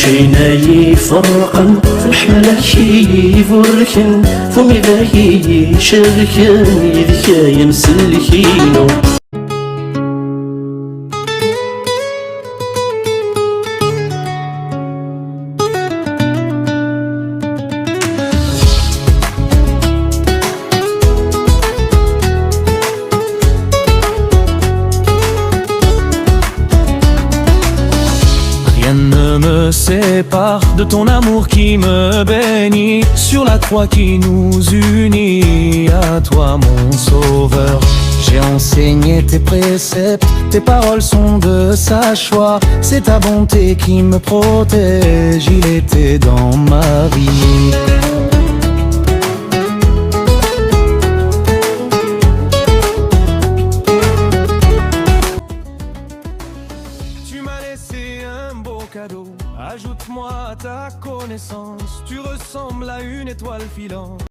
فينا يفرقن في الحملة يفركن فمي باهي شركن يذكا يمسلكينو Rien ne me sépare de ton amour qui me bénit, sur la croix qui nous unit, à toi mon sauveur. J'ai enseigné tes préceptes, tes paroles sont de sage foi, c'est ta bonté qui me protège, il était dans ma vie. Tu m'as laissé un beau cadeau, ajoute-moi à ta connaissance, tu ressembles à une étoile filante.